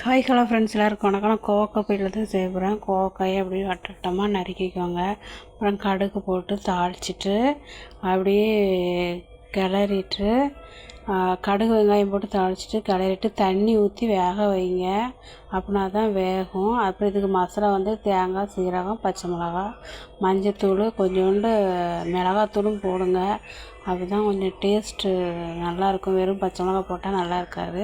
Hi hello friends எல்லாருக்கும் வணக்கம். நான் கோவக்காய் பொரியல் தான் செய்ய போகிறேன். கோவக்காயை அப்படியே வட்டமாக நறுக்கிக்கோங்க. அப்புறம் கடுகு போட்டு தாளிச்சிட்டு அப்படியே கிளறிட்டு கடுகு வெங்காயம் போட்டு தாளிச்சிட்டு கிளறிட்டு தண்ணி ஊற்றி வேக வைங்க. அப்படின்னா தான் வேகும். அப்புறம் இதுக்கு மசாலா தேங்காய், சீரகம், பச்சை மிளகா, மஞ்சத்தூள், கொஞ்சோண்டு மிளகாத்தூளும் போடுங்க. அப்போ தான் கொஞ்சம் டேஸ்ட்டு நல்லாயிருக்கும். வெறும் பச்சை மிளகா போட்டால் நல்லா இருக்காது.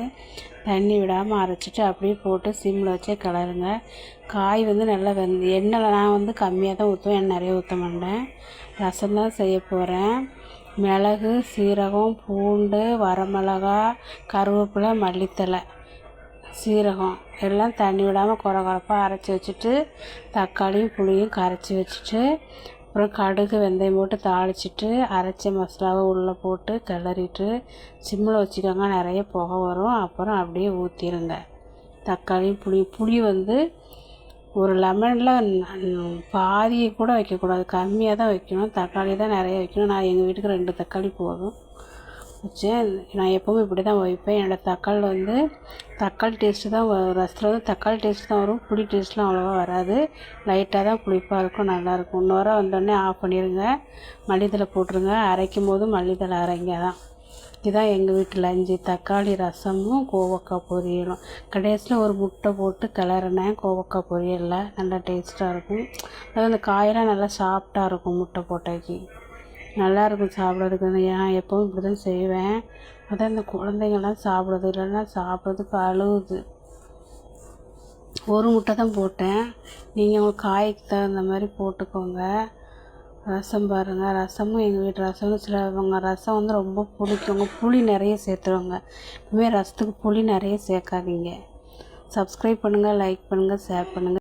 தண்ணி விடாமல் அரைச்சிட்டு அப்படியே போட்டு சிம்மில் வச்சே கிளறுங்க. காய் நல்லா எண்ணெய் நான் கம்மியாக தான் ஊற்றுவேன், எண்ணெய் நிறைய ஊற்ற மாட்டேன். ரசம் தான் செய்ய போகிறேன். மிளகு, சீரகம், பூண்டு, வரமிளகா, கருவேப்பிலை, மல்லித்தழை, சீரகம் எல்லாம் தண்ணி விடாமல் கொரகொரப்பாக அரைச்சி வச்சுட்டு தக்காளியும் புளியும் கரைச்சி வச்சுட்டு அப்புறம் கடுகு வெந்தயம் போட்டு தாளிச்சிட்டு அரைச்ச மசாலாவை உள்ளே போட்டு கிளறிட்டு சிம்மில் வச்சுக்கோங்க. நிறைய புகை வரும். அப்புறம் அப்படியே ஊற்றிடுங்க. தக்காளி புளி ஒரு லெமனில் பாதியை கூட வைக்கக்கூடாது, கம்மியாக தான் வைக்கணும். தக்காளி தான் நிறைய வைக்கணும். நான் எங்கள் வீட்டுக்கு 2 தக்காளி போதும் வச்சேன். நான் எப்போவும் இப்படி தான் வைப்பேன். என்னோடய தக்காளி டேஸ்ட்டு தான் ரசத்தில் தக்காளி டேஸ்ட்டு தான் வரும். புளி டேஸ்ட்லாம் அவ்வளோவா வராது. லைட்டாக தான் புளிப்பாக இருக்கும், நல்லாயிருக்கும். இன்னொரு வந்தோடனே ஆஃப் பண்ணிடுங்க. மல்லித்தழை போட்டுருங்க. அரைக்கும் போது மல்லித்தழை அரைங்க. இதுதான் எங்கள் வீட்டு லஞ்சு. தக்காளி ரசமும் கோவக்காய் பொரியலும். கடைசியில் ஒரு முட்டை போட்டு கிளறினேன் கோவக்காய் பொரியலில். நல்லா டேஸ்ட்டாக இருக்கும். அந்த காயெல்லாம் நல்லா சாஃப்டாக இருக்கும் முட்டை போட்டாக்கி. நல்லாயிருக்கும் சாப்பிட்றதுக்கு. ஏன் எப்போவும் இப்படி தான் செய்வேன். அதான் இந்த குழந்தைங்கள்லாம் சாப்பிடுது, இல்லைன்னா சாப்பிட்றதுக்கு அழுகுது. ஒரு முட்டை தான் போட்டேன். நீங்கள் உங்கள் காய்க்கு தகுந்த மாதிரி போட்டுக்கோங்க. ரசம் பாருங்கள். ரசமும் எங்கள் வீட்டு ரசம் சிலவங்க ரசம் ரொம்ப பிடிக்குங்க. புளி நிறைய சேர்த்துருவாங்க. எப்பவுமே ரசத்துக்கு புளி நிறைய சேர்க்காதீங்க. சப்ஸ்கிரைப் பண்ணுங்கள், லைக் பண்ணுங்கள், ஷேர் பண்ணுங்கள்.